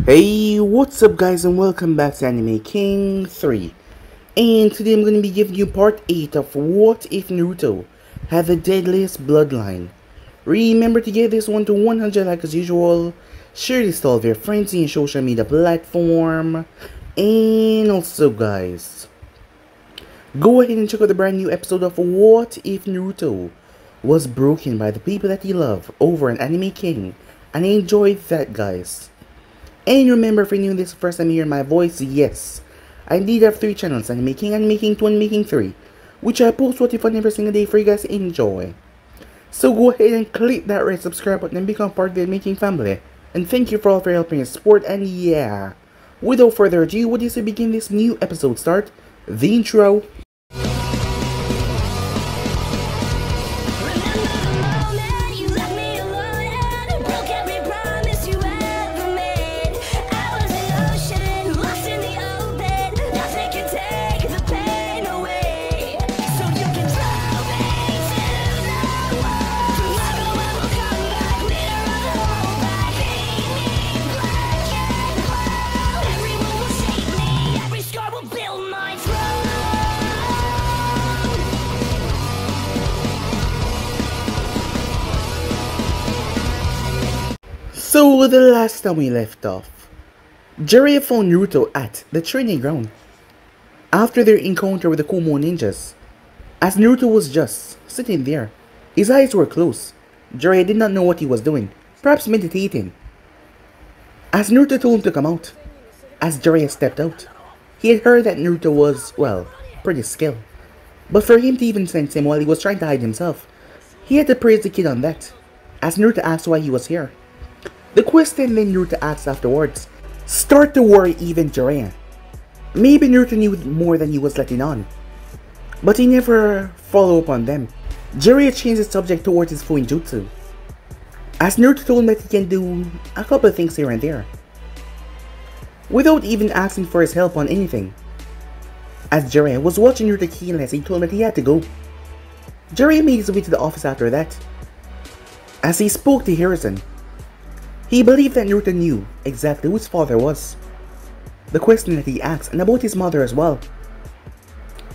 Hey, what's up guys and welcome back to Anime King 3. And today I'm going to be giving you part 8 of What If Naruto Had the Deadliest Bloodline. Remember to give this one to 100 like as usual, share this to all of your friends in your social media platform, and also guys, go ahead and check out the brand new episode of What If Naruto Was Broken by the people that you love over on Anime King, and I enjoyed that guys. And remember, if you're new this first time hearing my voice, yes, I indeed have 3 channels, Anime King, Anime King 2, and Anime King 3, which I post what if every single day for you guys to enjoy. So go ahead and click that red subscribe button and become part of the Anime King family. And thank you for all for your help and your support, and yeah, without further ado, what is to begin this new episode start, the intro. So the last time we left off, Jiraiya found Naruto at the training ground after their encounter with the Kumo ninjas. As Naruto was just sitting there, his eyes were closed. Jiraiya did not know what he was doing, perhaps meditating. As Naruto told him to come out, as Jiraiya stepped out, he had heard that Naruto was, well, pretty skilled. But for him to even sense him while he was trying to hide himself, he had to praise the kid on that, as Naruto asked why he was here. The question then Naruto asked afterwards start to worry even Jiraiya. Maybe Naruto knew more than he was letting on, but he never followed up on them. Jiraiya changed the subject towards his full jutsu, as Naruto told him that he can do a couple of things here and there, without even asking for his help on anything. As Jiraiya was watching Naruto keenly as he told him that he had to go, Jiraiya made his way to the office after that. As he spoke to Hiruzen, he believed that Naruto knew exactly who his father was, the question that he asked, and about his mother as well.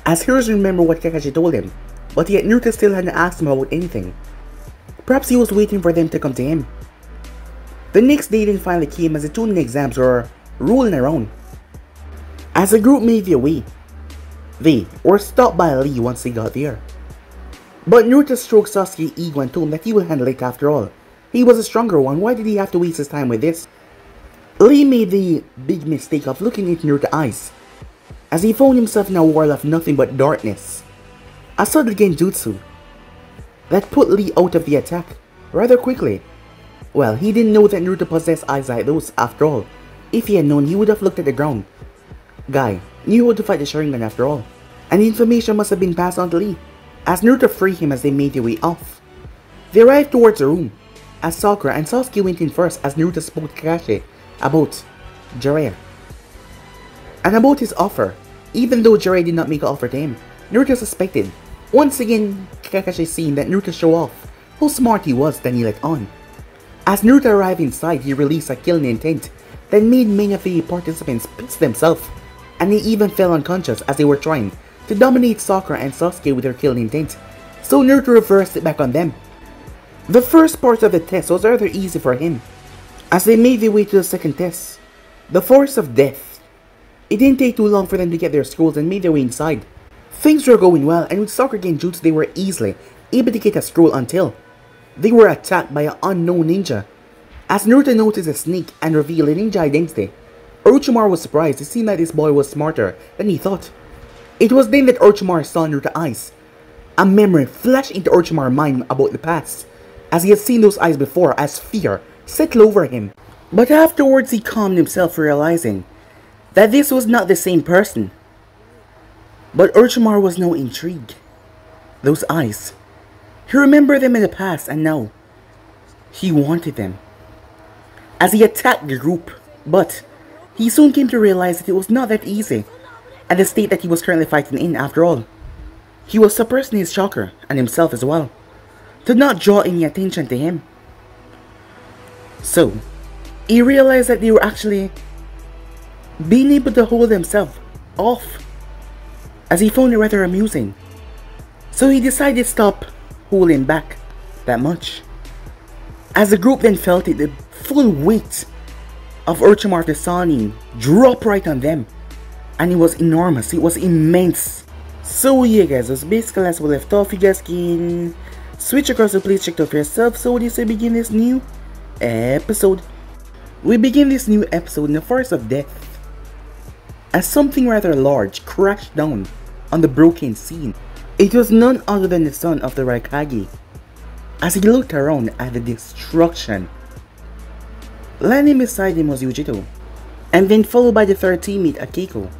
As Hiruzen remembered what Kakashi told him, but yet Naruto still hadn't asked him about anything. Perhaps he was waiting for them to come to him. The next day then finally came as the tuning exams were rolling around. As the group made their way, they were stopped by Lee once they got there. But Naruto stroked Sasuke's ego and told him that he will handle it after all. He was a stronger one, why did he have to waste his time with this? Lee made the big mistake of looking into Naruto's eyes, as he found himself in a world of nothing but darkness. A sudden genjutsu that put Lee out of the attack rather quickly. Well, he didn't know that Naruto possessed eyes like those after all. If he had known, he would have looked at the ground. Guy knew how to fight the Sharingan after all, and the information must have been passed on to Lee, as Naruto freed him as they made their way off. They arrived towards the room, as Sakura and Sasuke went in first as Naruto spoke to Kakashi about Jiraiya and about his offer. Even though Jiraiya did not make an offer to him, Naruto suspected. Once again, Kakashi seen that Naruto show off how smart he was than he let on. As Naruto arrived inside, he released a killing intent that made many of the participants piss themselves, and they even fell unconscious as they were trying to dominate Sakura and Sasuke with their killing intent, so Naruto reversed it back on them. The first part of the test was rather easy for him, as they made their way to the second test, the Forest of Death. It didn't take too long for them to get their scrolls and made their way inside. Things were going well, and with Sakura genjutsu they were easily able to get a scroll until they were attacked by an unknown ninja. As Naruto noticed a snake and revealed a ninja identity, Orochimaru was surprised. It seemed like this boy was smarter than he thought. It was then that Orochimaru saw Naruto's eyes. A memory flashed into Orochimaru's mind about the past, as he had seen those eyes before, as fear settled over him. But afterwards he calmed himself, realizing that this was not the same person. But Orochimaru was now intrigued. Those eyes. He remembered them in the past, and now he wanted them. As he attacked the group, but he soon came to realize that it was not that easy, and the state that he was currently fighting in after all. He was suppressing his chakra, and himself as well, to not draw any attention to him. So, he realized that they were actually being able to hold themselves off, as he found it rather amusing. So he decided to stop holding back that much. As the group then felt it, the full weight of Orochimaru the Sannin dropped right on them. And it was enormous, it was immense. So yeah guys, that's basically as we left off. You guys can switch across the place, check it out for yourself. So this will begin this new episode. We begin this new episode in the forest of death, as something rather large crashed down on the broken scene. It was none other than the son of the Raikage, as he looked around at the destruction. Landing beside him was Yujito, and then followed by the third teammate Akiko.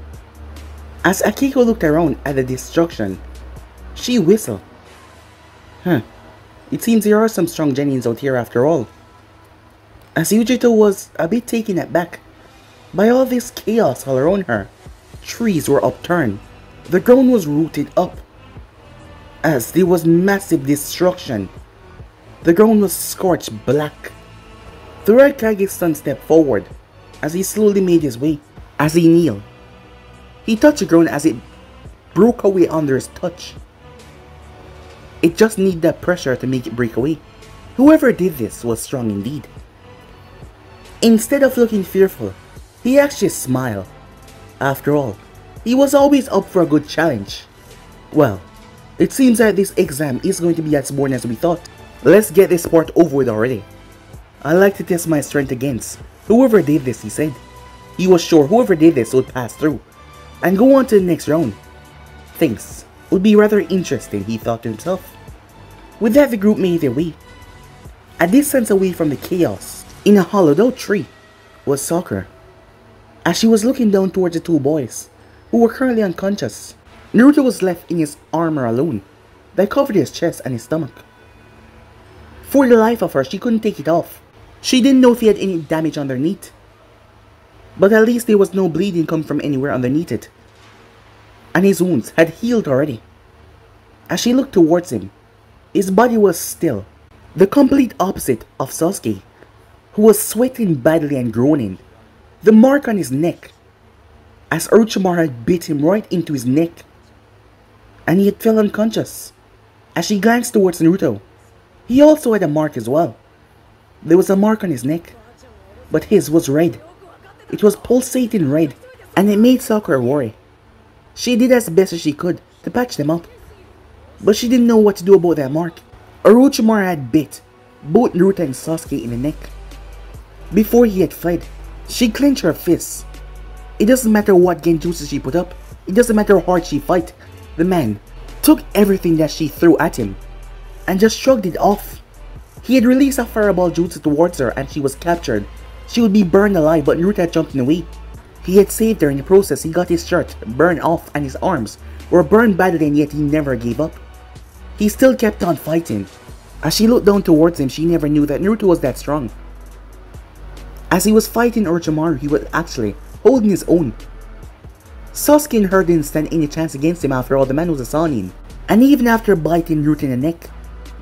As Akiko looked around at the destruction, she whistled. It seems there are some strong genins out here after all. As Yujito was a bit taken aback by all this chaos all around her. Trees were upturned, the ground was rooted up, as there was massive destruction. The ground was scorched black. The Raikage's son stepped forward as he slowly made his way. As he kneeled, he touched the ground as it broke away under his touch. It just needed that pressure to make it break away. Whoever did this was strong indeed. Instead of looking fearful, he actually smiled. After all, he was always up for a good challenge. Well, it seems that this exam is going to be as boring as we thought. Let's get this part over with already. I like to test my strength against whoever did this, he said. He was sure whoever did this would pass through and go on to the next round. Things would be rather interesting, he thought to himself. With that, the group made their way. A distance away from the chaos, in a hollowed out tree, was Sakura, as she was looking down towards the two boys, who were currently unconscious. Naruto was left in his armor alone, that covered his chest and his stomach. For the life of her, she couldn't take it off. She didn't know if he had any damage underneath, but at least there was no bleeding coming from anywhere underneath it, and his wounds had healed already. As she looked towards him, his body was still, the complete opposite of Sasuke, who was sweating badly and groaning. The mark on his neck, as Orochimaru had bit him right into his neck, and he had fell unconscious. As she glanced towards Naruto, he also had a mark as well. There was a mark on his neck, but his was red. It was pulsating red, and it made Sakura worry. She did as best as she could to patch them up, but she didn't know what to do about that mark. Orochimaru had bit both Naruto and Sasuke in the neck. Before he had fled, she clenched her fists. It doesn't matter what genjutsu she put up, it doesn't matter how hard she fight. The man took everything that she threw at him and just shrugged it off. He had released a fireball jutsu towards her and she was captured. She would be burned alive, but Naruto had jumped in the way. He had saved her in the process. He got his shirt burned off and his arms were burned badly, and yet he never gave up. He still kept on fighting. As she looked down towards him, she never knew that Naruto was that strong. As he was fighting Orochimaru, he was actually holding his own. Sasuke and her didn't stand any chance against him. After all, the man was a Sannin. And even after biting Naruto in the neck,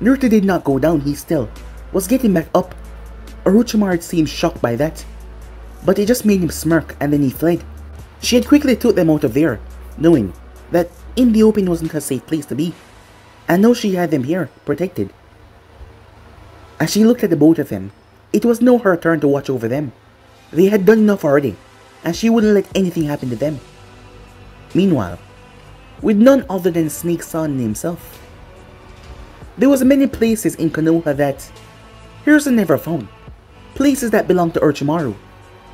Naruto did not go down. He still was getting back up. Orochimaru seemed shocked by that, but it just made him smirk, and then he fled. She had quickly took them out of there, knowing that in the open wasn't a safe place to be, and now she had them here, protected. As she looked at the both of them, it was now her turn to watch over them. They had done enough already, and she wouldn't let anything happen to them. Meanwhile, with none other than Snake San himself, there was many places in Konoha that Hiruzen never found. Places that belonged to Orochimaru.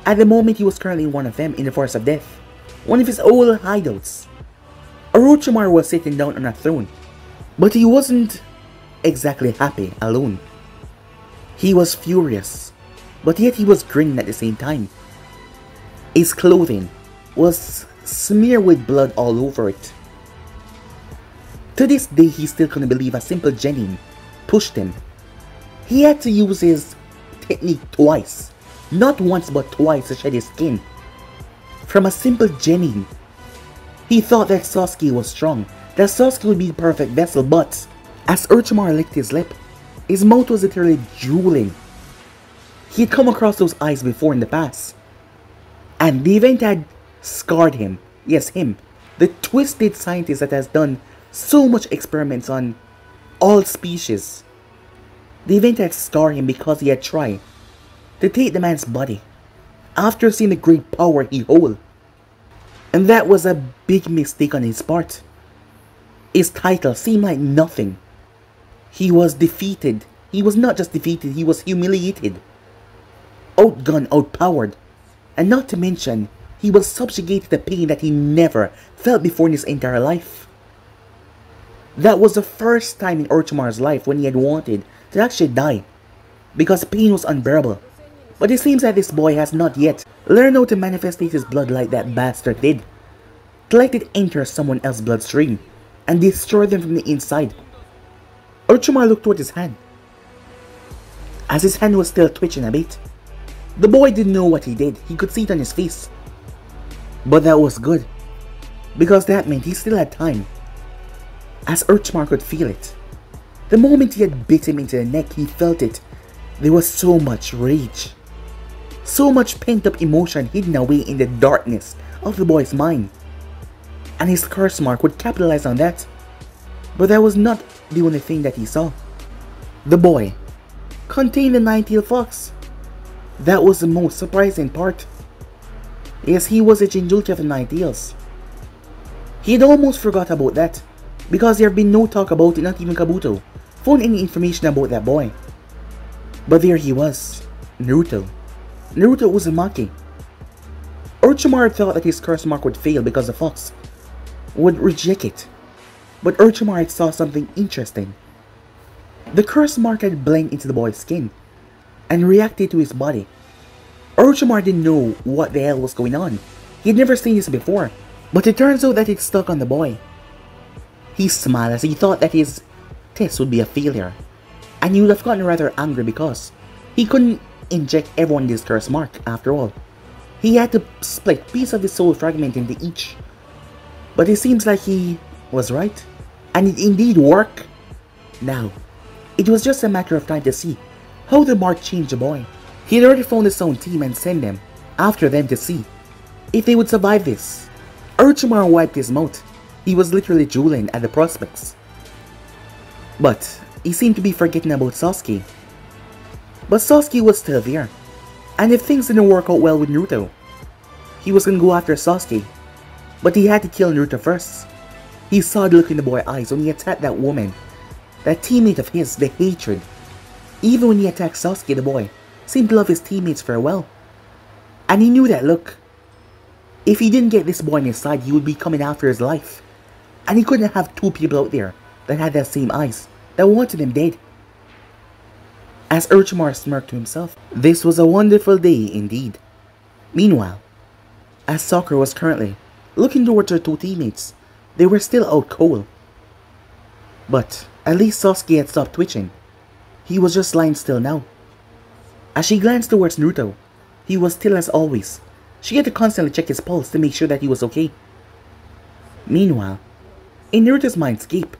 At the moment, he was currently in one of them, in the Forest of Death, one of his old hideouts. Orochimaru was sitting down on a throne, but he wasn't exactly happy alone. He was furious, but yet he was grinning at the same time. His clothing was smeared with blood all over it. To this day, he still couldn't believe a simple genin pushed him. He had to use his technique twice, not once but twice, to shed his skin. From a simple genin, he thought that Sasuke was strong, that Sasuke would be the perfect vessel, but as Orochimaru licked his lip, his mouth was literally drooling. He had come across those eyes before in the past. And the event had scarred him. Yes, him. The twisted scientist that has done so much experiments on all species. The event had scarred him because he had tried to take the man's body after seeing the great power he held. And that was a big mistake on his part. His title seemed like nothing. He was defeated. He was not just defeated, he was humiliated. Outgunned, outpowered. And not to mention, he was subjugated to pain that he never felt before in his entire life. That was the first time in Orochimaru's life when he had wanted to actually die, because pain was unbearable. But it seems that this boy has not yet learned how to manifest his blood like that bastard did, to let it enter someone else's bloodstream and destroy them from the inside. Orochimaru looked toward his hand. As his hand was still twitching a bit, the boy didn't know what he did. He could see it on his face. But that was good, because that meant he still had time. As Orochimaru could feel it. The moment he had bit him into the neck, he felt it. There was so much rage. So much pent-up emotion hidden away in the darkness of the boy's mind. And his curse mark would capitalize on that. But that was not the only thing that he saw. The boy contained the nine-tailed fox. That was the most surprising part. Yes, he was a Jinchuriki of the Nine Tails. He had almost forgot about that, because there had been no talk about it, not even Kabuto found any information about that boy. But there he was, Naruto. Naruto Uzumaki. Orochimaru thought that his curse mark would fail because the fox would reject it. But Orochimaru saw something interesting. The curse mark had blended into the boy's skin and reacted to his body. Orochimaru didn't know what the hell was going on. He had never seen this before. But it turns out that it stuck on the boy. He smiled as he thought that his test would be a failure. And he would have gotten rather angry because he couldn't inject everyone this curse mark after all. He had to split a piece of his soul fragment into each. But it seems like he was right. And it indeed worked. Now, it was just a matter of time to see how the mark changed the boy. He had already found his own team and sent them after them to see if they would survive this. Orochimaru wiped his mouth. He was literally drooling at the prospects. But he seemed to be forgetting about Sasuke. But Sasuke was still there. And if things didn't work out well with Naruto, he was gonna go after Sasuke. But he had to kill Naruto first. He saw the look in the boy's eyes when he attacked that woman. That teammate of his, the hatred. Even when he attacked Sasuke, the boy seemed to love his teammates very well. And he knew that look. If he didn't get this boy on his side, he would be coming after his life. And he couldn't have two people out there that had that same eyes, that wanted him dead. As Orochimaru smirked to himself, this was a wonderful day indeed. Meanwhile, as Sakura was currently looking towards her two teammates, they were still out cold. But at least Sasuke had stopped twitching. He was just lying still now. As she glanced towards Naruto, he was still as always. She had to constantly check his pulse to make sure that he was okay. Meanwhile, in Naruto's mindscape,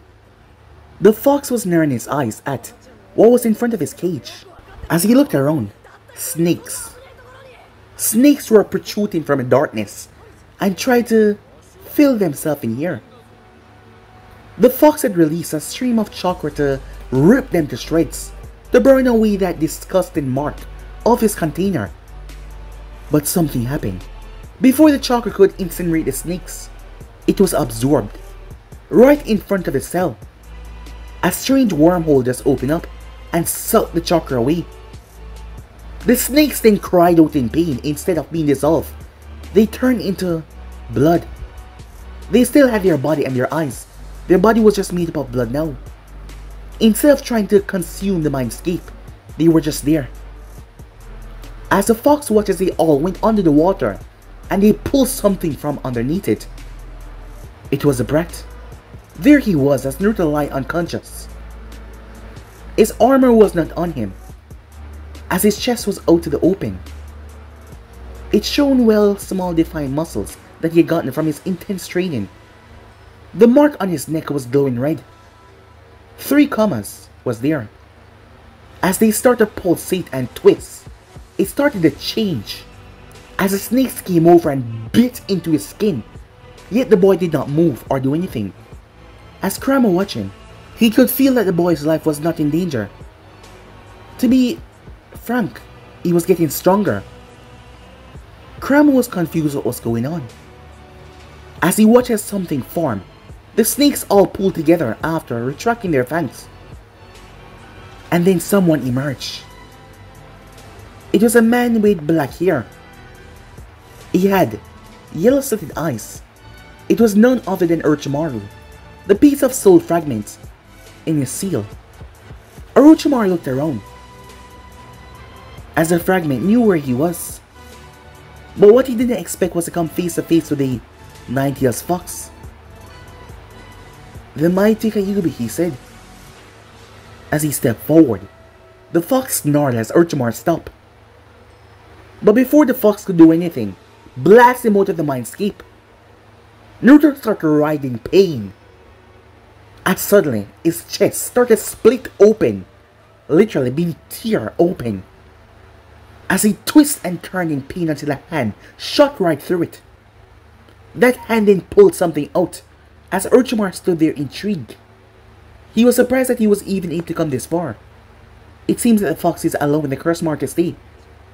the fox was narrowing his eyes at what was in front of his cage. As he looked around, snakes. Snakes were protruding from the darkness and tried to fill themselves in here. The fox had released a stream of chakra to rip them to shreds, to burn away that disgusting mark of his container. But something happened. Before the chakra could incinerate the snakes, it was absorbed right in front of his cell. A strange wormhole just opened up and sucked the chakra away. The snakes then cried out in pain. Instead of being dissolved, they turned into blood. They still had their body and their eyes. Their body was just made up of blood now. Instead of trying to consume the mindscape, they were just there. As the fox watches, they all went under the water and they pulled something from underneath it. It was a brat. There he was as Naruto lay unconscious. His armor was not on him, as his chest was out to the open. It shone well small defined muscles that he had gotten from his intense training. The mark on his neck was glowing red. 3 commas was there. As they started to pulsate and twist, it started to change as the snakes came over and bit into his skin. Yet the boy did not move or do anything. As Kurama watched him, he could feel that the boy's life was not in danger. To be frank, he was getting stronger. Kurama was confused what was going on. As he watched as something form, the snakes all pulled together after retracting their fangs. And then someone emerged. It was a man with black hair. He had yellow-slitted eyes. It was none other than Orochimaru, the piece of soul fragment in his seal. Orochimaru looked around, as the fragment knew where he was. But what he didn't expect was to come face to face with the 90th fox. The mighty Kyuubi, he said. As he stepped forward, the fox snarled as Orochimaru stopped. But before the fox could do anything, blast him out of the mindscape. Naruto started writhing pain. And suddenly, his chest started split open, literally being tear open. As he twisted and turned in pain until a hand shot right through it. That hand then pulled something out, as Orochimaru stood there intrigued. He was surprised that he was even able to come this far. It seems that the fox is alone in the curse mark to stay.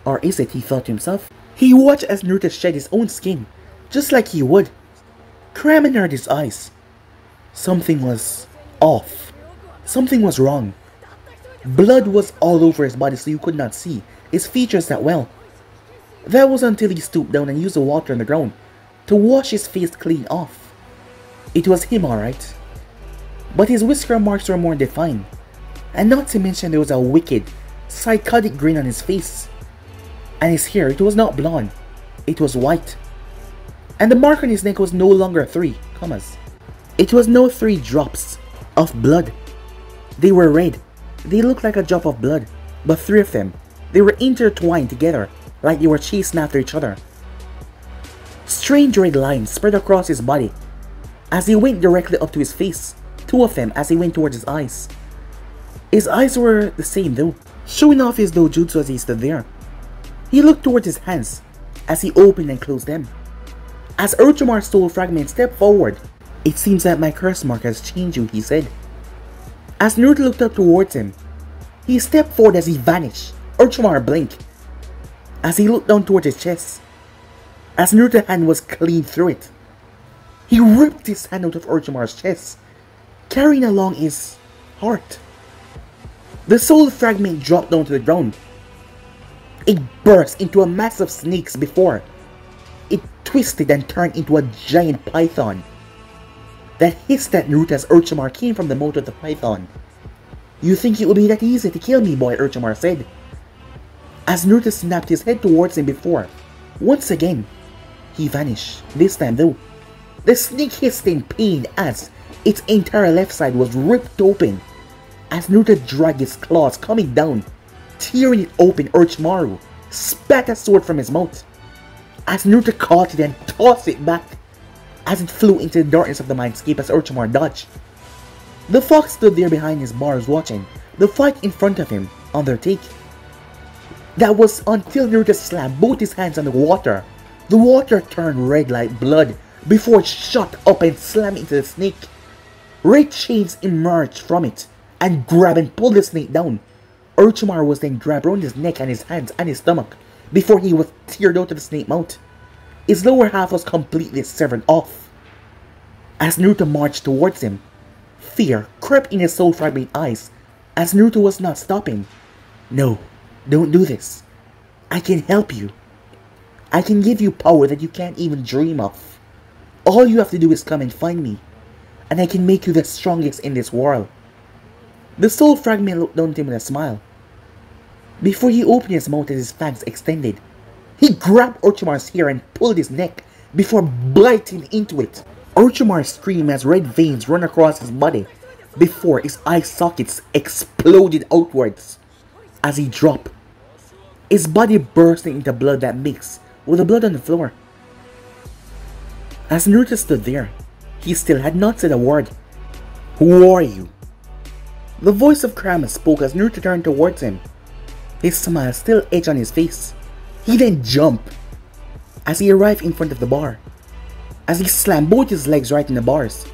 Or is it, he thought to himself. He watched as Naruto shed his own skin, just like he would. Kurama narrowed his eyes. Something was off. Something was wrong. Blood was all over his body so you could not see his features that well. That was until he stooped down and used the water on the ground to wash his face clean off. It was him alright. But his whisker marks were more defined. And not to mention there was a wicked, psychotic grin on his face. And his hair, it was not blonde, it was white. And the mark on his neck was no longer 3 commas. It was no 3 drops of blood. They were red. They looked like a drop of blood, but 3 of them, they were intertwined together like they were chasing after each other. Strange red lines spread across his body as he went directly up to his face, 2 of them as he went towards his eyes. His eyes were the same though, showing off his dojutsu as he stood there. He looked towards his hands as he opened and closed them. As Orochimaru's soul fragment stepped forward, "It seems that my curse mark has changed you," he said. As Naruto looked up towards him, he stepped forward as he vanished. Orochimaru blinked as he looked down towards his chest. As Naruto's hand was clean through it, he ripped his hand out of Orochimaru's chest, carrying along his heart. The soul fragment dropped down to the ground. It burst into a mass of snakes before it twisted and turned into a giant python that hissed at Naruto as Orochimaru came from the mouth of the python. "You think it would be that easy to kill me, boy?" Orochimaru said. As Naruto snapped his head towards him before, once again, he vanished. This time though, the snake hissed in pain as its entire left side was ripped open. As Naruto dragged his claws coming down, tearing it open, Orochimaru spat a sword from his mouth. As Naruto caught it and tossed it back as it flew into the darkness of the mindscape as Orochimaru dodged. The fox stood there behind his bars watching the fight in front of him undertake. That was until Naruto slammed both his hands on the water. The water turned red like blood before it shot up and slammed into the snake. Red chains emerged from it and grabbed and pulled the snake down. Orochimaru was then grabbed around his neck and his hands and his stomach before he was teared out of the snake mouth. His lower half was completely severed off. As Naruto marched towards him, fear crept in his soul fragment eyes as Naruto was not stopping. "No, don't do this. I can help you. I can give you power that you can't even dream of. All you have to do is come and find me, and I can make you the strongest in this world." The soul fragment looked down at him with a smile. Before he opened his mouth and his fangs extended, he grabbed Orochimaru's hair and pulled his neck before biting into it. Orochimaru screamed as red veins ran across his body before his eye sockets exploded outwards as he dropped, his body bursting into blood that mixed with the blood on the floor. As Naruto stood there, he still had not said a word. "Who are you?" The voice of Kurama spoke as Naruto turned towards him. his smile still etched on his face. He then jumped as he arrived in front of the bar, as he slammed both his legs right in the bars.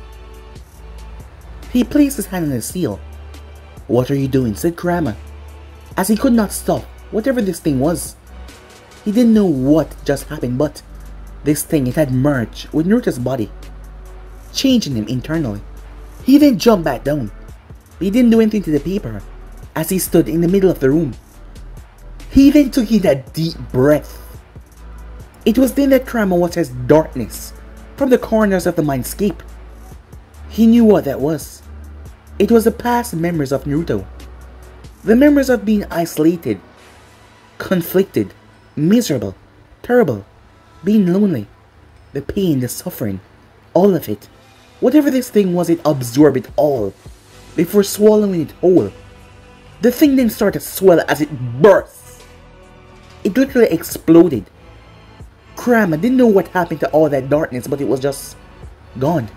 He placed his hand on the seal. "What are you doing?" said Kurama, as he could not stop whatever this thing was. He didn't know what just happened, but this thing, it had merged with Naruto's body, changing him internally. He then jumped back down. He didn't do anything to the paper as he stood in the middle of the room. He then took in a deep breath. It was then that Kurama watched as darkness from the corners of the mindscape. He knew what that was. It was the past memories of Naruto. The memories of being isolated, conflicted, miserable, terrible, being lonely, the pain, the suffering, all of it. Whatever this thing was, it absorbed it all before swallowing it whole. The thing then started to swell as it burst. It literally exploded. Kurama didn't know what happened to all that darkness, but it was just gone.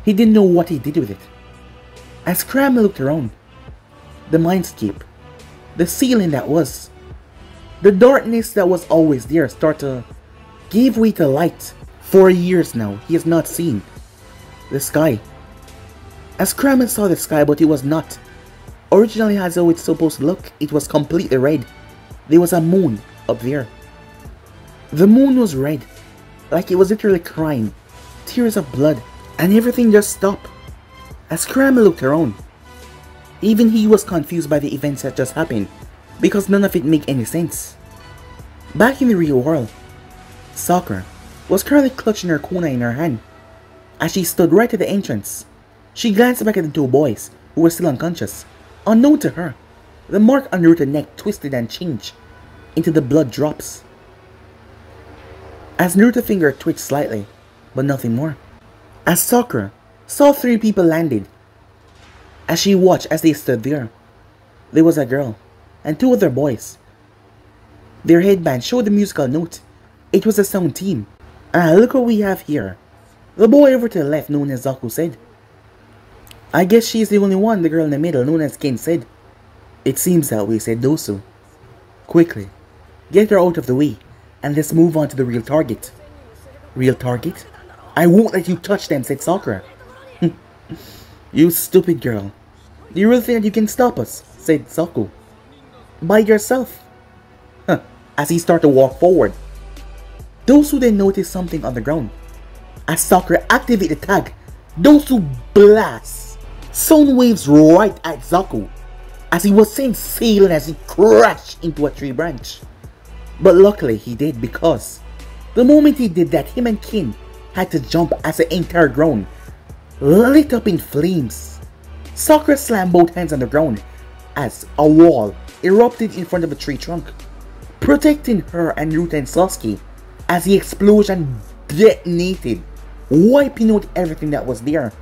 He didn't know what he did with it. As Kurama looked around, the mindscape, the ceiling that was, the darkness that was always there started to give way to light. For years now, he has not seen the sky. As Kurama saw the sky, but it was not originally as how it's supposed to look. It was completely red. There was a moon up there. The moon was red, like it was literally crying, tears of blood, and everything just stopped. As Kurama looked around, even he was confused by the events that just happened, because none of it made any sense. Back in the real world, Sakura was currently clutching her kunai in her hand. As she stood right at the entrance, she glanced back at the two boys, who were still unconscious. Unknown to her, the mark on Naruto's neck twisted and changed into the blood drops. As Naruto's finger twitched slightly, but nothing more. As Sakura saw three people landed, as she watched as they stood there, there was a girl and two other boys. Their headbands showed the musical note. It was a sound team. Look what we have here. The boy over to the left, known as Zaku, said. "I guess she's the only one," the girl in the middle, known as Ken, said. "It seems that way," said Dosu. "Quickly, get her out of the way, and let's move on to the real target." "Real target? I won't let you touch them," said Sakura. "You stupid girl. Do you really think that you can stop us?" said Zaku. "By yourself." As he started to walk forward, Dosu then noticed something on the ground. As Sakura activated the tag, Dosu blasts sound waves right at Zaku, as he was sent sailing as he crashed into a tree branch. But luckily he did, because the moment he did that, him and Kin had to jump as the entire ground lit up in flames. Sakura slammed both hands on the ground as a wall erupted in front of a tree trunk, protecting her and Naruto and Sasuke as the explosion detonated, wiping out everything that was there.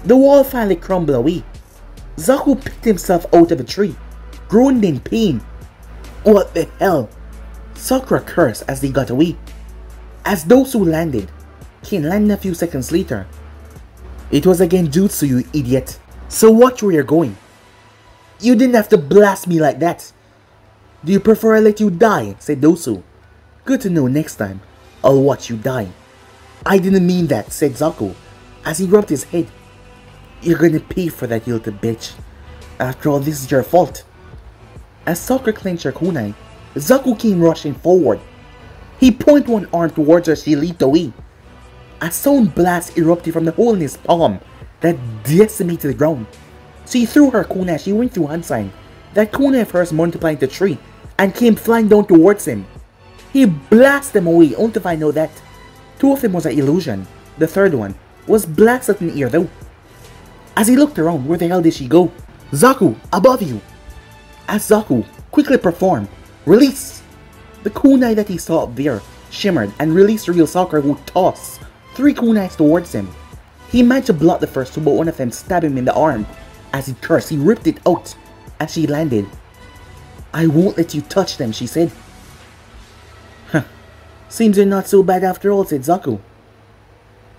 The wall finally crumbled away. Zaku picked himself out of the tree, groaned in pain. "What the hell?" Sakura cursed as they got away. As Dosu landed, Kin landed a few seconds later. "It was again jutsu, you idiot. So watch where you're going. You didn't have to blast me like that. Do you prefer I let you die?" said Dosu. "Good to know. Next time, I'll watch you die." "I didn't mean that," said Zaku, as he rubbed his head. "You're gonna pay for that, you little bitch. After all, this is your fault." As Sakura clenched her kunai, Zaku came rushing forward. He pointed one arm towards her as she leaped away. A sound blast erupted from the hole in his palm that decimated the ground. She threw her kunai as she went through hand sign. That kunai of hers multiplied into three and came flying down towards him. He blasted them away, only to find out that two of them was an illusion. The third one was blasted in the air though. As he looked around, where the hell did she go? "Zaku, above you!" As Zaku quickly performed, "Release!" The kunai that he saw up there shimmered and released the real Sakura, who tossed three kunais towards him. He managed to block the first two, but one of them stabbed him in the arm. As he cursed, he ripped it out as she landed. "I won't let you touch them," she said. "Seems you're not so bad after all," said Zaku.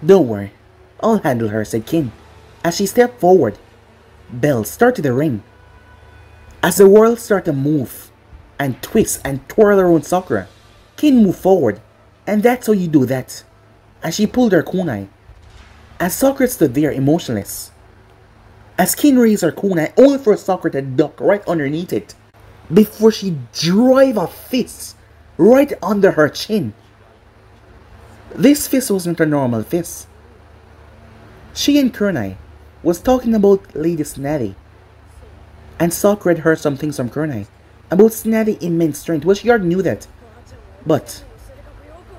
"Don't worry, I'll handle her," said Kin. As she stepped forward, bells started to ring. As the world started to move and twist and twirl around Sakura, Kin moved forward, and that's how you do that, as she pulled her kunai. As Sakura stood there emotionless. As Kin raised her kunai only for Sakura to duck right underneath it, before she drive a fist right under her chin. This fist wasn't a normal fist. She and Kurnai was talking about Lady Snatty, and Sakura had heard some things from Kurnai about Snatty's immense strength. Well, she already knew that, but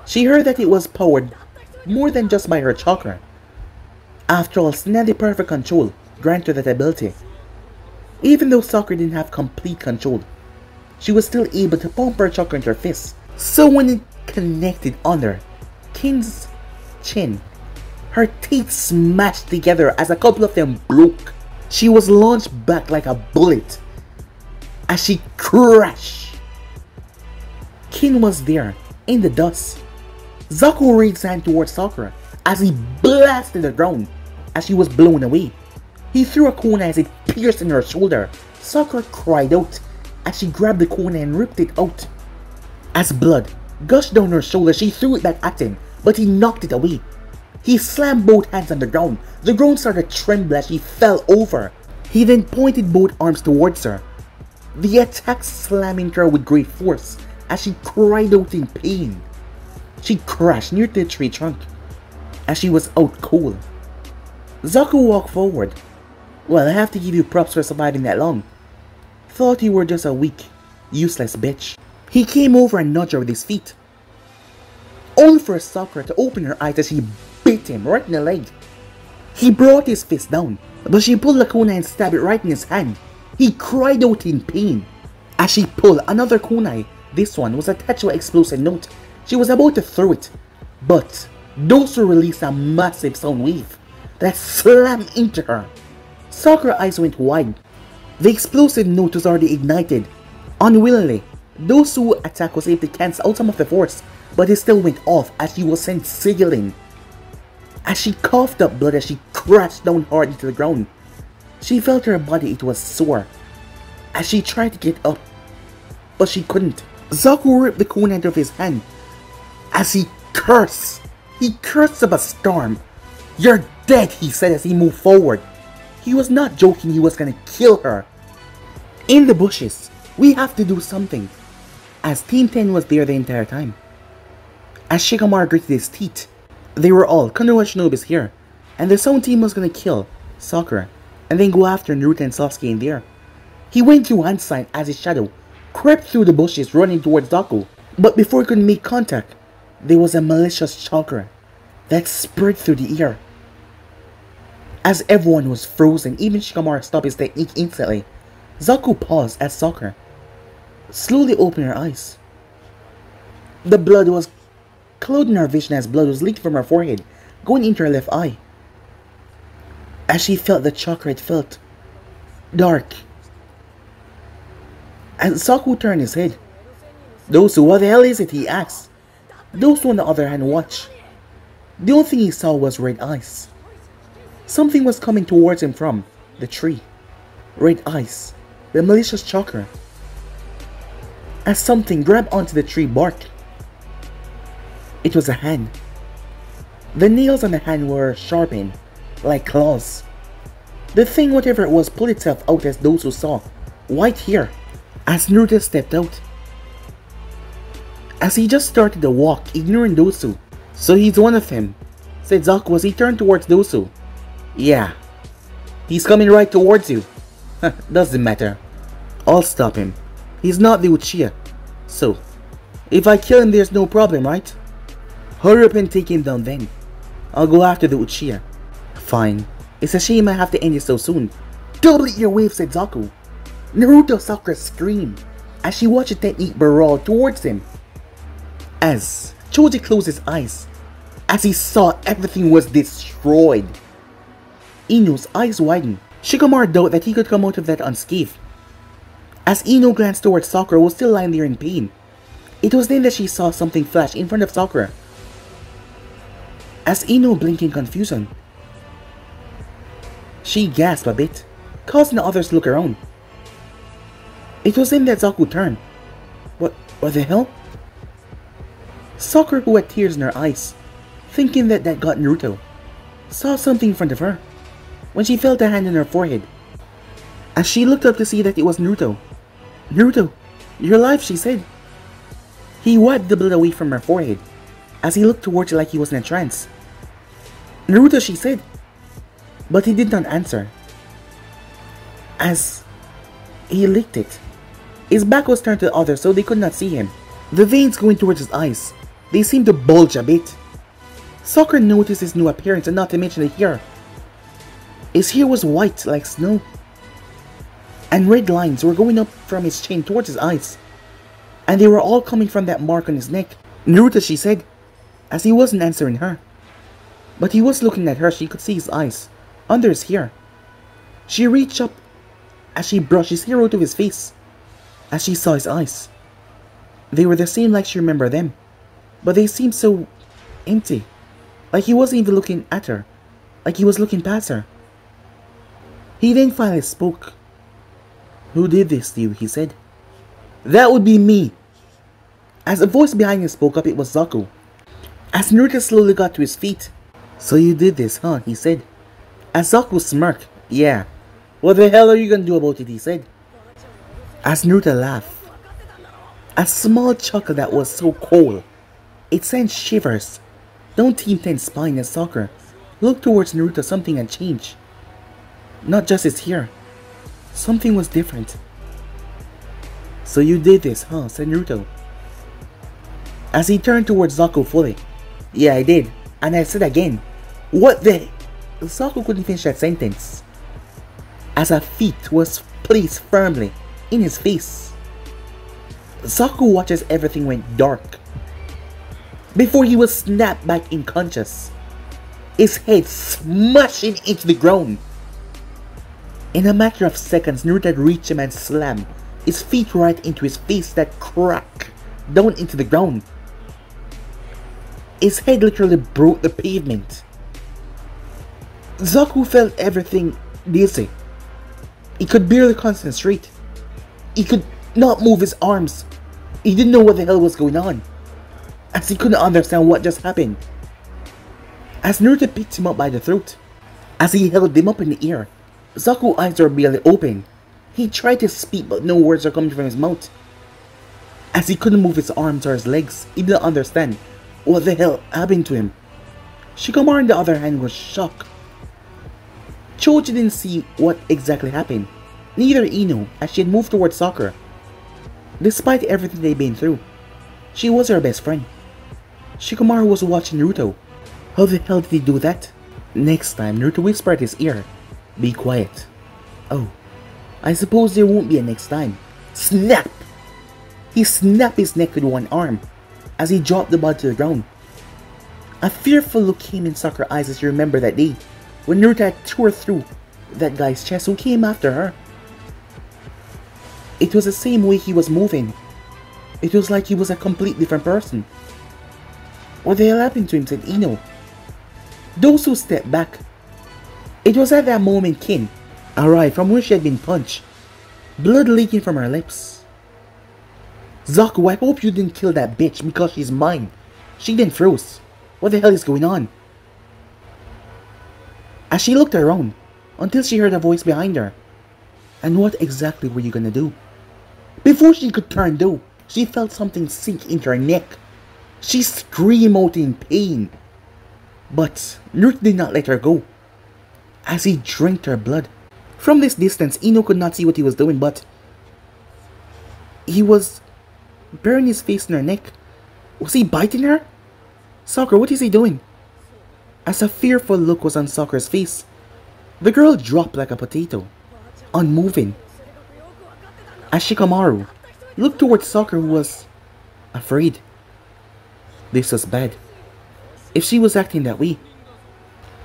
she heard that it was powered more than just by her chakra. After all, Snatty's perfect control granted her that ability. Even though Sakura didn't have complete control, she was still able to pump her chakra into her fist. So when it connected under Kin's chin, her teeth smashed together as a couple of them broke. She was launched back like a bullet as she crashed. Kin was there in the dust. Zaku raised his hand towards Sakura as he blasted the ground as she was blown away. He threw a kunai as it pierced in her shoulder. Sakura cried out as she grabbed the kunai and ripped it out. As blood gushed down her shoulder, she threw it back at him, but he knocked it away. He slammed both hands on the ground. The ground started trembling as she fell over. He then pointed both arms towards her. The attack slammed into her with great force as she cried out in pain. She crashed near the tree trunk as she was out cold. Zaku walked forward. Well, I have to give you props for surviving that long. Thought you were just a weak, useless bitch. He came over and nudged her with his feet, only for Sakura to open her eyes as he bit him right in the leg. He brought his fist down, but she pulled the kunai and stabbed it right in his hand. He cried out in pain as she pulled another kunai. This one was attached to an explosive note. She was about to throw it, but Dosu released a massive sound wave that slammed into her. Sakura's eyes went wide. The explosive note was already ignited. Unwillingly, Dosu's attack was able to cancel out some of the force, but it still went off as she was sent sailing. As she coughed up blood as she crashed down hard into the ground, she felt her body, it was sore. As she tried to get up, but she couldn't. Zaku ripped the kunai out of his hand as he cursed. He cursed up a storm. "You're dead," he said as he moved forward. He was not joking, he was gonna kill her. In the bushes, we have to do something, as Team 10 was there the entire time. As Shikamaru gritted his teeth, they were all Konoha Shinobis here, and the Sound team was gonna kill Sakura, and then go after Naruto and Sasuke in there. He went through one side as his shadow crept through the bushes running towards Zaku, but before he could make contact, there was a malicious chakra that spread through the air. As everyone was frozen, even Shikamaru stopped his technique instantly. Zaku paused as Sakura slowly opened her eyes. The blood was clouding her vision as blood was leaked from her forehead, going into her left eye. As she felt the chakra, it felt dark. As Zaku turned his head, "Dosu, what the hell is it?" he asked. Dosu on the other hand watched. The only thing he saw was red eyes. Something was coming towards him from the tree. Red eyes, the malicious chakra. As something grabbed onto the tree bark, it was a hand. The nails on the hand were sharpened like claws. The thing, whatever it was, pulled itself out as Dosu saw white hair as Naruto stepped out. As he just started to walk, ignoring Dosu. "So he's one of them," said Zaku as he turned towards Dosu. "Yeah, he's coming right towards you." "Doesn't matter. I'll stop him. He's not the Uchiha. So, if I kill him, there's no problem, right?" "Hurry up and take him down then. I'll go after the Uchiha." "Fine. It's a shame I have to end it so soon." "Double your wave," said Zaku. Naruto Sakura screamed as she watched the technique barrel towards him. As Choji closed his eyes as he saw everything was destroyed. Ino's eyes widened. Shikamaru doubted that he could come out of that unscathed. As Ino glanced towards Sakura, who was still lying there in pain. It was then that she saw something flash in front of Sakura. As Ino blinked in confusion, she gasped a bit, causing the others to look around. It was then that Zaku turned. What the hell? Sakura, who had tears in her eyes, thinking that got Naruto, saw something in front of her when she felt a hand on her forehead. As she looked up to see that it was Naruto. "Naruto, you're alive," she said. He wiped the blood away from her forehead as he looked towards her like he was in a trance. "Naruto," she said, but he did not answer. As he licked it, his back was turned to the others so they could not see him. The veins going towards his eyes, they seemed to bulge a bit. Sakura noticed his new appearance, and not to mention the hair. His hair was white like snow, and red lines were going up from his chin towards his eyes, and they were all coming from that mark on his neck. "Naruto," she said, as he wasn't answering her. But he was looking at her. She could see his eyes under his hair. She reached up as she brushed his hair out of his face, as she saw his eyes. They were the same like she remembered them, but they seemed so empty, like he wasn't even looking at her, like he was looking past her. He then finally spoke. "Who did this to you?" he said. "That would be me." As a voice behind him spoke up, it was Zaku. As Naruto slowly got to his feet. "So you did this, huh?" he said. As Zaku smirked. "Yeah. What the hell are you gonna do about it?" he said. As Naruto laughed. A small chuckle that was so cold, it sent shivers down Team 10's spine as Sakura looked towards Naruto. Something had changed. Not just his hair. Something was different. "So you did this, huh?" said Naruto. As he turned towards Zaku fully. "Yeah, I did. And I said again." "What the?" Zaku couldn't finish that sentence, as a feet was placed firmly in his face. Zaku watched as everything went dark, before he was snapped back unconscious, his head smashing into the ground. In a matter of seconds, Naruto had reached him and slammed his feet right into his face that cracked down into the ground. His head literally broke the pavement. Zaku felt everything dizzy. He could barely concentrate. He could not move his arms. He didn't know what the hell was going on, as he couldn't understand what just happened. As Naruto picked him up by the throat, as he held him up in the air, Zaku's eyes were barely open. He tried to speak, but no words were coming from his mouth. As he couldn't move his arms or his legs, he didn't understand what the hell happened to him. Shikamaru, on the other hand, was shocked. Choji didn't see what exactly happened. Neither Ino, as she had moved towards Sakura. Despite everything they'd been through, she was her best friend. Shikamaru was watching Naruto. How the hell did he do that? Next time, Naruto whispered at his ear, "Be quiet." "Oh, I suppose there won't be a next time." Snap! He snapped his neck with one arm as he dropped the body to the ground. A fearful look came in Sakura's eyes as she remembered that day when Naruto had tore through that guy's chest who came after her. It was the same way he was moving. It was like he was a completely different person. What the hell happened to him, said Ino. Those who stepped back. It was at that moment Kin arrived from where she had been punched, blood leaking from her lips. "Zaku, I hope you didn't kill that bitch because she's mine." She then froze. What the hell is going on? As she looked around, until she heard a voice behind her. "And what exactly were you gonna do?" Before she could turn though, she felt something sink into her neck. She screamed out in pain. But Naruto did not let her go, as he drank her blood. From this distance, Ino could not see what he was doing, but he was burying his face in her neck. Was he biting her? "Sakura, what is he doing?" As a fearful look was on Sakura's face, the girl dropped like a potato, unmoving. As Shikamaru looked towards Sakura, who was afraid. This was bad. If she was acting that way.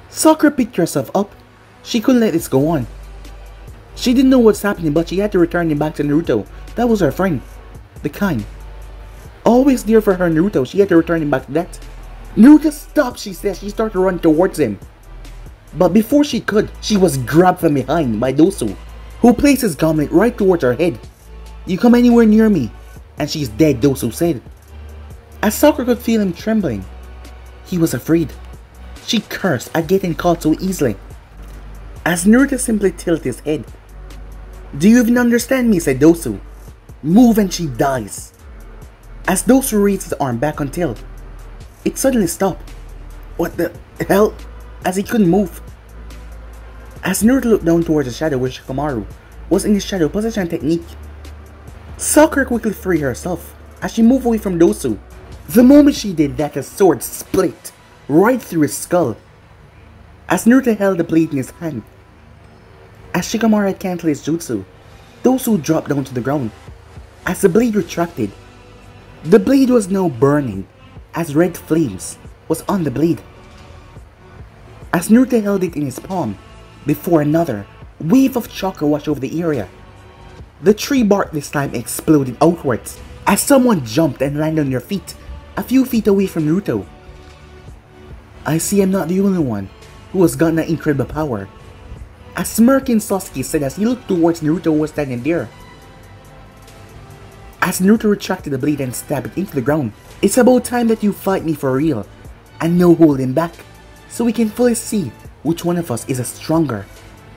Sakura picked herself up. She couldn't let this go on. She didn't know what's happening, but she had to return him back to Naruto. That was her friend. The kind. Always there for her Naruto. She had to return him back to that. "Naruto, stop," she said. She started to run towards him. But before she could, she was grabbed from behind by Dosu, who placed his gauntlet right towards her head. You come anywhere near me, and she's dead, Dosu said. As Sakura could feel him trembling, he was afraid. She cursed at getting caught so easily. As Naruto simply tilted his head. Do you even understand me, said Dosu. Move and she dies. As Dosu raised his arm back until it suddenly stopped. What the hell? As he couldn't move. As Naruto looked down towards the shadow where Shikamaru was in his shadow position technique, Sakura quickly freed herself as she moved away from Dosu. The moment she did that, a sword split right through his skull. As Naruto held the blade in his hand, as Shikamaru had cancelled his jutsu, Dosu dropped down to the ground. As the blade retracted, the blade was now burning as red flames was on the blade. As Naruto held it in his palm, before another wave of chakra washed over the area. The tree bark this time exploded outwards as someone jumped and landed on their feet a few feet away from Naruto. I see I'm not the only one who has gotten that incredible power. A smirking Sasuke said as he looked towards Naruto who was standing there. As Naruto retracted the blade and stabbed it into the ground. It's about time that you fight me for real, and no holding back, so we can fully see which one of us is a stronger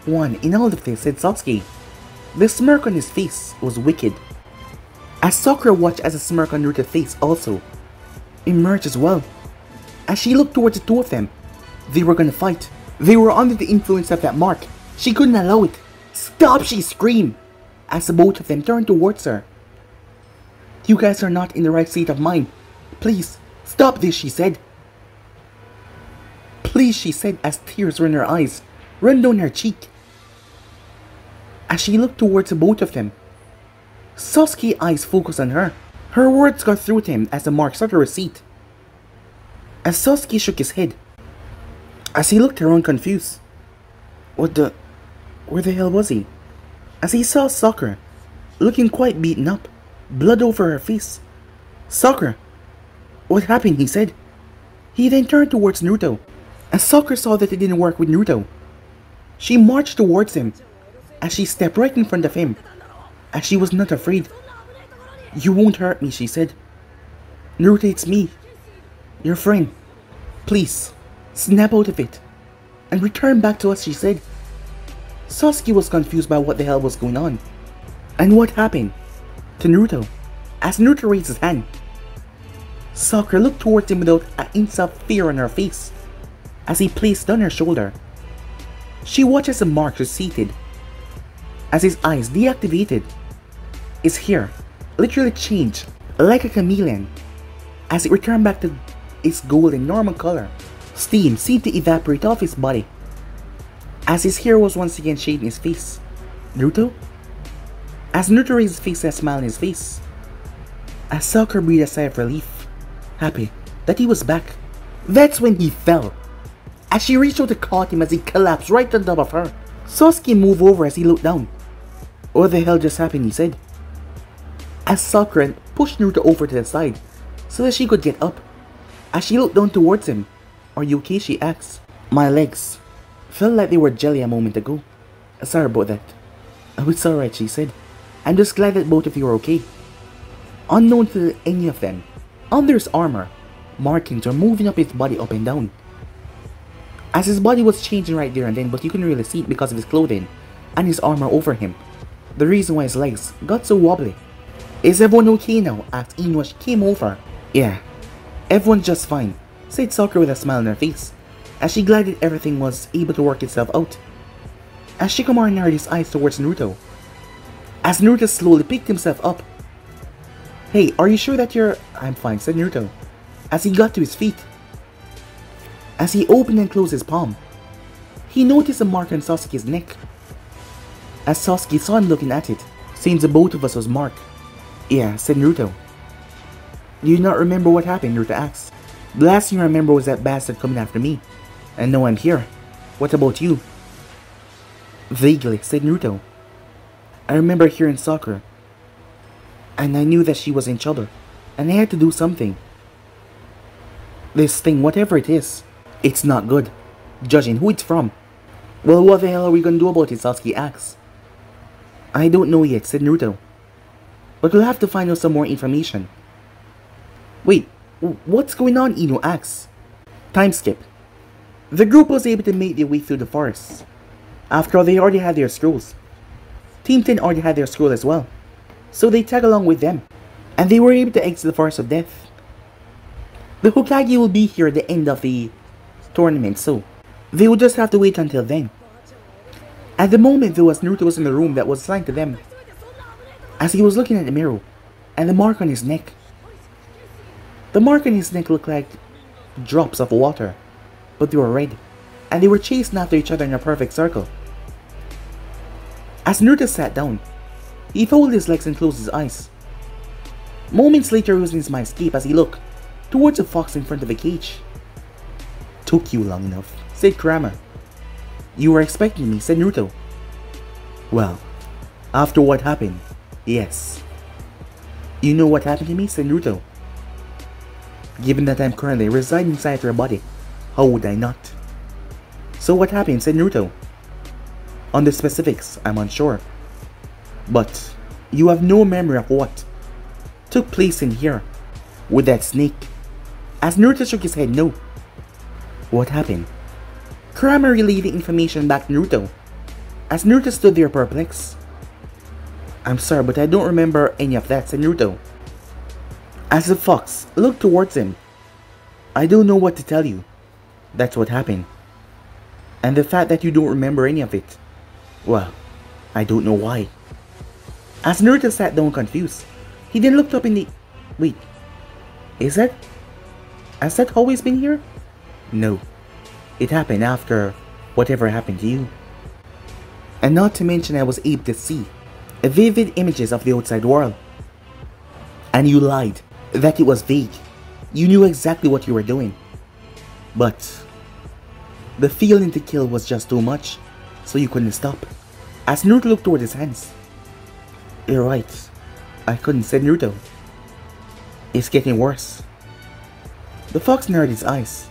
one in all of this, said Sasuke. The smirk on his face was wicked. As Sakura watched as the smirk on Naruto's face also emerged as well. As she looked towards the two of them, they were gonna fight. They were under the influence of that mark. She couldn't allow it. Stop, she screamed, as the both of them turned towards her. You guys are not in the right state of mind. Please, stop this, she said. Please, she said as tears ran her eyes, ran down her cheek. As she looked towards the both of them, Sasuke's eyes focused on her. Her words got through to him as the mark started to recede. As Sasuke shook his head, as he looked around confused. Where the hell was he? As he saw Sakura, looking quite beaten up, blood over her face. Sakura, what happened? He said. He then turned towards Naruto. As Sakura saw that it didn't work with Naruto, she marched towards him. As she stepped right in front of him, as she was not afraid. You won't hurt me, she said. Naruto, it's me, your friend. Please, snap out of it and return back to us, she said. Sasuke was confused by what the hell was going on and what happened to Naruto. As Naruto raised his hand, Sakura looked towards him without an inch of fear on her face as he placed on her shoulder. She watched as the mark receded, as his eyes deactivated. His hair literally changed like a chameleon as it returned back to its golden normal color. Steam seemed to evaporate off his body as his hair was once again shading his face. Naruto? As Naruto raised his face, a smile on his face. As Sakura breathed a sigh of relief, happy that he was back. That's when he fell, as she reached out to caught him as he collapsed right on top of her. Sasuke moved over as he looked down. What the hell just happened, he said. As Sakura pushed Naruto over to the side so that she could get up. As she looked down towards him. Are you okay, she asked. My legs felt like they were jelly a moment ago. Sorry about that. Oh, it's alright, she said. I'm just glad that both of you are okay. Unknown to any of them, under his armor, markings were moving up his body up and down. As his body was changing right there and then, but you couldn't really see it because of his clothing and his armor over him. The reason why his legs got so wobbly. Is everyone okay now? Asked Ino as she came over. Yeah, everyone's just fine, said Sakura with a smile on her face, as she glad that everything was able to work itself out. As Shikamaru narrowed his eyes towards Naruto, as Naruto slowly picked himself up. Hey, are you sure that you're... I'm fine, said Naruto, as he got to his feet. As he opened and closed his palm, he noticed a mark on Sasuke's neck. As Sasuke saw him looking at it, seems the both of us was marked. Yeah, said Naruto. Do you not remember what happened? Naruto asked. The last thing I remember was that bastard coming after me, and now I'm here. What about you? Vaguely, said Naruto. I remember hearing Sakura, and I knew that she was in trouble, and I had to do something. This thing, whatever it is, it's not good, judging who it's from. Well, what the hell are we gonna do about it? Sasuke asked. I don't know yet, said Naruto. but we'll have to find out some more information. Wait, what's going on? Ino asks. Time skip. The group was able to make their way through the forest. After all, they already had their scrolls. Team 10 already had their scroll as well, so they tag along with them, and they were able to exit the Forest of Death. The Hokage will be here at the end of the tournament, so they will just have to wait until then. At the moment though, as Naruto was in the room that was assigned to them, as he was looking at the mirror, and the mark on his neck. The mark on his neck looked like drops of water, but they were red, and they were chasing after each other in a perfect circle. As Naruto sat down, he folded his legs and closed his eyes. Moments later he was in his mind escape as he looked towards a fox in front of the cage. "Took you long enough," said Kurama. "You were expecting me," said Naruto. "Well, after what happened, yes." "You know what happened to me," said Naruto. "Given that I'm currently residing inside your body, how would I not?" "So what happened?" said Naruto. "On the specifics, I'm unsure. But you have no memory of what took place in here with that snake?" As Naruto shook his head no. "What happened?" Kurama relayed the information back to Naruto, as Naruto stood there perplexed. "I'm sorry, but I don't remember any of that," said Naruto. As the fox looked towards him, "I don't know what to tell you. That's what happened. And the fact that you don't remember any of it, well, I don't know why." As Naruto sat down confused, he then looked up in the... Wait, has that always been here? No, it happened after whatever happened to you. And not to mention I was able to see vivid images of the outside world. And you lied that it was vague. You knew exactly what you were doing. But the feeling to kill was just too much, so you couldn't stop. As Naruto looked toward his hands. "You're right, I couldn't," said Naruto. "It's getting worse." The fox narrowed his eyes.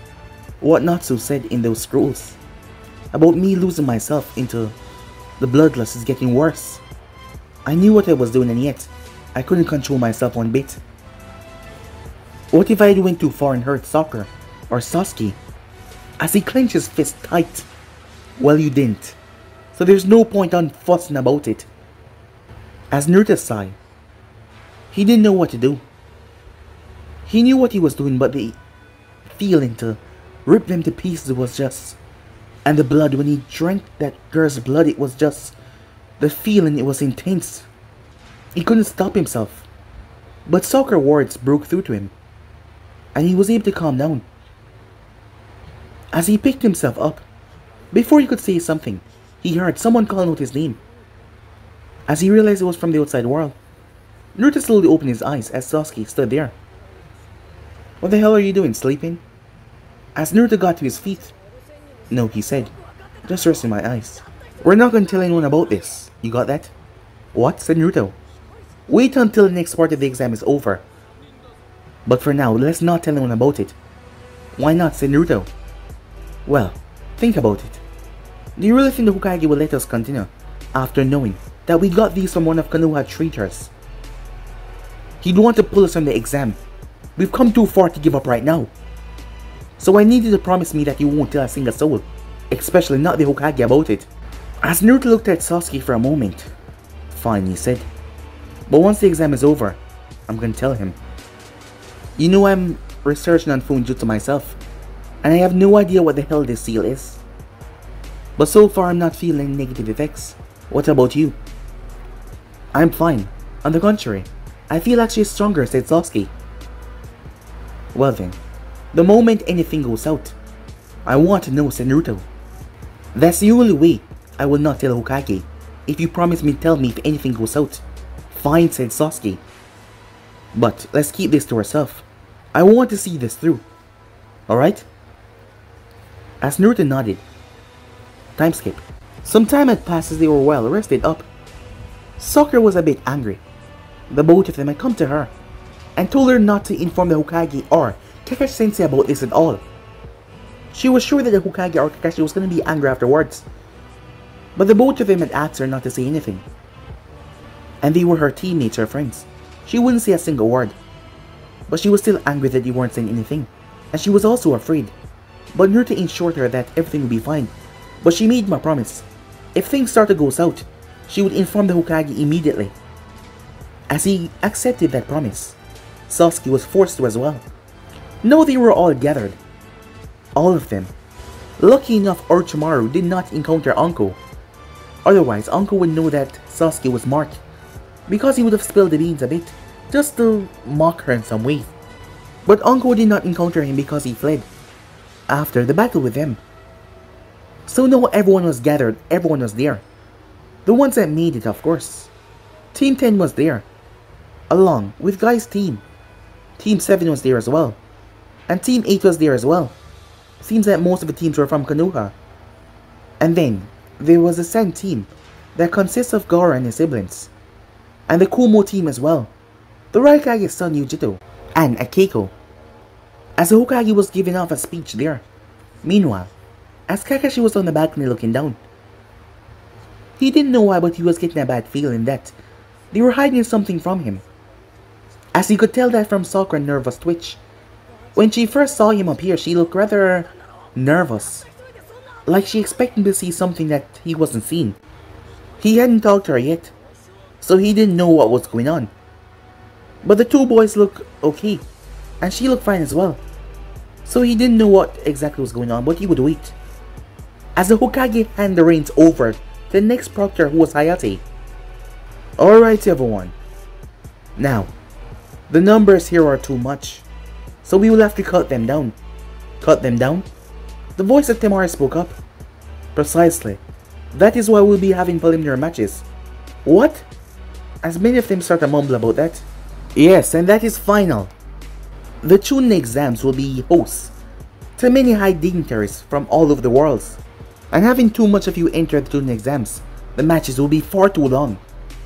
What Natsu said in those scrolls about me losing myself into the bloodlust is getting worse. I knew what I was doing and yet I couldn't control myself one bit. What if I had went too far and hurt Sakura or Sasuke? As he clenched his fist tight. Well, you didn't, so there's no point on fussing about it. As Naruto sighed, he didn't know what to do. He knew what he was doing, but the feeling to rip them to pieces was just... And the blood, when he drank that girl's blood, it was just... The feeling, it was intense. He couldn't stop himself. But Sakura's words broke through to him, and he was able to calm down. As he picked himself up, before he could say something, he heard someone calling out his name. As he realized it was from the outside world, Naruto slowly opened his eyes as Sasuke stood there. "What the hell are you doing, sleeping?" As Naruto got to his feet. "No," he said, "just resting my eyes. We're not going to tell anyone about this. You got that?" "What?" said Naruto. "Wait until the next part of the exam is over. But for now, let's not tell anyone about it." "Why not?" said Naruto. "Well, think about it. Do you really think the Hokage will let us continue after knowing that we got these from one of Konoha's traitors? He'd want to pull us from the exam. We've come too far to give up right now. So I need you to promise me that you won't tell a single soul, especially not the Hokage, about it." As Naruto looked at Sasuke for a moment. "Fine," he said. "But once the exam is over, I'm gonna tell him. You know, I'm researching on Funjutsu myself, and I have no idea what the hell this seal is. But so far I'm not feeling negative effects. What about you?" "I'm fine. On the contrary, I feel actually stronger," said Sasuke. "Well then, the moment anything goes out, I want to know," said Naruto. "That's the only way I will not tell Hokage, if you promise me to tell me if anything goes out." "Fine," said Sasuke. "But let's keep this to ourselves. I want to see this through. Alright?" As Naruto nodded. Time skip. Some time had passed as they were well rested up. Sakura was a bit angry. The both of them had come to her and told her not to inform the Hokage or Kakashi-sensei about this at all. She was sure that the Hokage or Kakashi was going to be angry afterwards. But the both of them had asked her not to say anything. And they were her teammates or friends. She wouldn't say a single word. But she was still angry that you weren't saying anything. And she was also afraid. But Naruto ensured her that everything would be fine. But she made him a promise. If things started to go south, she would inform the Hokage immediately. As he accepted that promise, Sasuke was forced to as well. Now they were all gathered. All of them. Lucky enough, Orochimaru did not encounter Anko. Otherwise, Anko would know that Sasuke was marked, because he would have spilled the beans a bit, just to mock her in some way. But Anko did not encounter him because he fled, after the battle with them. So now everyone was gathered, everyone was there. The ones that made it, of course. Team 10 was there, along with Guy's team. Team 7 was there as well, and Team 8 was there as well. Seems that most of the teams were from Konoha. And then, there was the Sen team, that consists of Gaara and his siblings, and the Kumo team as well, the Raikage's son Yujito, and Akeko. As the Hokage was giving off a speech there. Meanwhile, as Kakashi was on the balcony looking down, he didn't know why, but he was getting a bad feeling that they were hiding something from him. As he could tell that from Sakura's nervous twitch. When she first saw him appear, she looked rather nervous, like she expected to see something that he wasn't seeing. He hadn't talked to her yet, so he didn't know what was going on. But the two boys looked okay, and she looked fine as well. So he didn't know what exactly was going on, but he would wait. As the Hokage handed the reins over to the next proctor, who was Hayate. Alright everyone. Now, the numbers here are too much, so we will have to cut them down. Cut them down? The voice of Temari spoke up. Precisely. That is why we'll be having preliminary matches. What? As many of them start to mumble about that. Yes, and that is final. The Chunin exams will be hosts to many high dignitaries from all over the world. And having too much of you enter the Chunin exams, the matches will be far too long.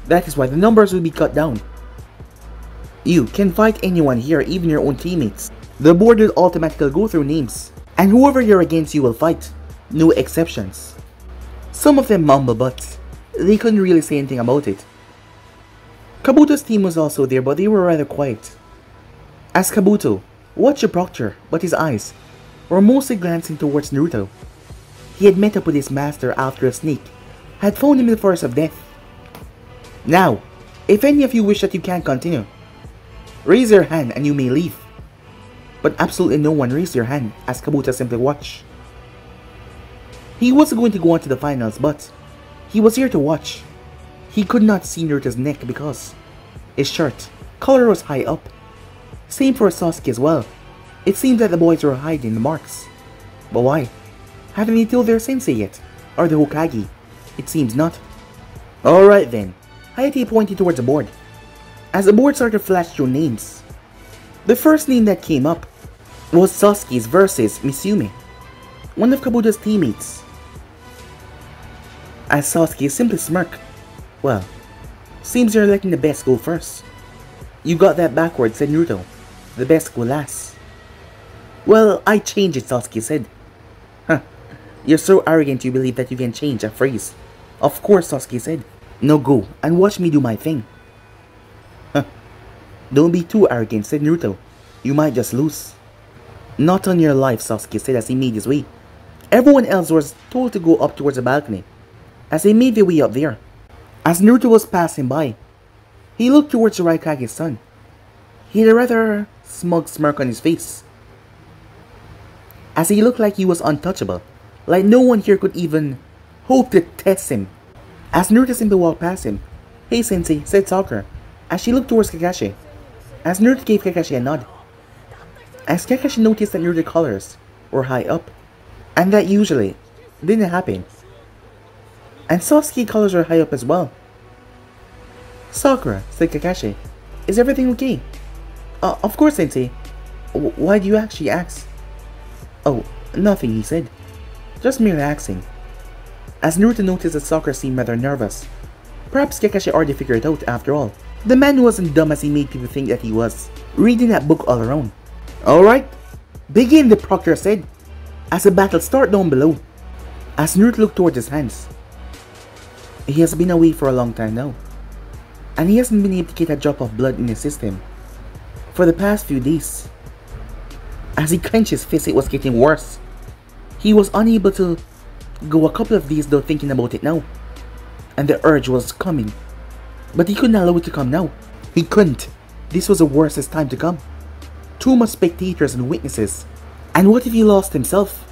That is why the numbers will be cut down. You can fight anyone here, even your own teammates. The board will automatically go through names, and whoever you're against you will fight. No exceptions. Some of them mumble, but they couldn't really say anything about it. Kabuto's team was also there, but they were rather quiet. As Kabuto watched the proctor, but his eyes were mostly glancing towards Naruto. He had met up with his master after a snake had found him in the forest of death. Now, if any of you wish that you can't continue, raise your hand and you may leave. But absolutely no one raised their hand as Kabuto simply watched. He was going to go on to the finals, but he was here to watch. He could not see Naruto's neck because his shirt collar was high up. Same for Sasuke as well. It seemed that the boys were hiding the marks. But why? Haven't they told their sensei yet? Or the Hokage? It seems not. Alright then. Hayate pointed towards the board. As the board started to flash through names, the first name that came up was Sasuke's versus Misume, one of Kabuto's teammates. As Sasuke simply smirked. Well, seems you're letting the best go first. You got that backwards, said Naruto. The best go last. Well, I changed it, Sasuke said. Huh, you're so arrogant you believe that you can change a phrase. Of course, Sasuke said. Now go and watch me do my thing. Huh, don't be too arrogant, said Naruto. You might just lose. Not on your life, Sasuke said as he made his way. Everyone else was told to go up towards the balcony as they made their way up there. As Naruto was passing by, he looked towards the Raikage's son. He had a rather smug smirk on his face, as he looked like he was untouchable, like no one here could even hope to test him. As Naruto simply walked past him, "Hey sensei," said Sakura, as she looked towards Kakashi. As Naruto gave Kakashi a nod, as Kakashi noticed that Naruto's colors were high up, and that usually didn't happen. And Sasuke's colors were high up as well. "Sakura," said Kakashi, "is everything okay?" Of course, sensei. Why do you actually ask?" "Oh, nothing," he said. "Just merely asking." As Naruto noticed that Sakura seemed rather nervous. Perhaps Kakashi already figured it out after all. The man wasn't dumb as he made people think that he was, reading that book all around. "Alright, begin," the proctor said, as the battle started down below. As Naruto looked towards his hands. He has been away for a long time now. and he hasn't been able to get a drop of blood in his system for the past few days. As he clenched his fist, it was getting worse. He was unable to go a couple of days without thinking about it now, and the urge was coming, but he couldn't allow it to come now. He couldn't. This was the worstest time to come. Too much spectators and witnesses, and what if he lost himself?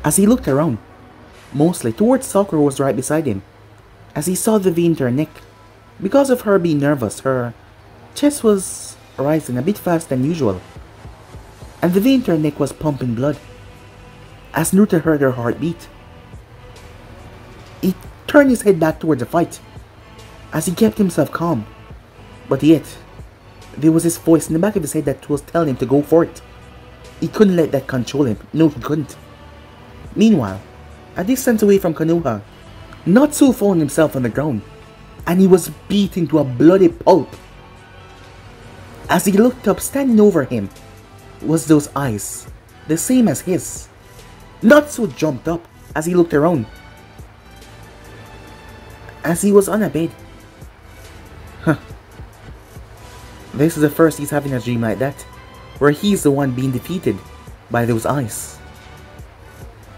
As he looked around, mostly towards Sakura was right beside him, as he saw the vein to her neck. Because of her being nervous, her chest was rising a bit faster than usual, and the vein to her neck was pumping blood. As Naruto heard her heartbeat, he turned his head back towards the fight, as he kept himself calm. But yet, there was this voice in the back of his head that was telling him to go for it. He couldn't let that control him. No, he couldn't. Meanwhile, a distance away from Konoha, Natsu found himself on the ground, and he was beaten to a bloody pulp. As he looked up, standing over him was those eyes, the same as his. Natsu jumped up as he looked around, as he was on a bed. Huh. This is the first he's having a dream like that, where he's the one being defeated by those eyes.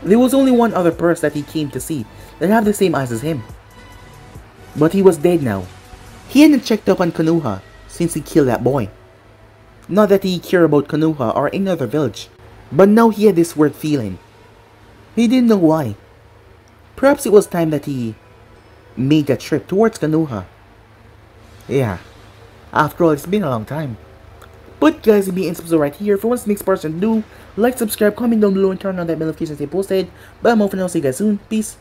There was only one other person that he came to see that had the same eyes as him, but he was dead now. He hadn't checked up on Konoha since he killed that boy. Not that he cared about Konoha or any other village, but now he had this weird feeling. He didn't know why. Perhaps it was time that he made that trip towards Konoha. Yeah, after all, it's been a long time. But guys, it'll be in episode right here. For what's the next person, do like, subscribe, comment down below, and turn on that notification to stay posted. But I'm over now. See you guys soon. Peace.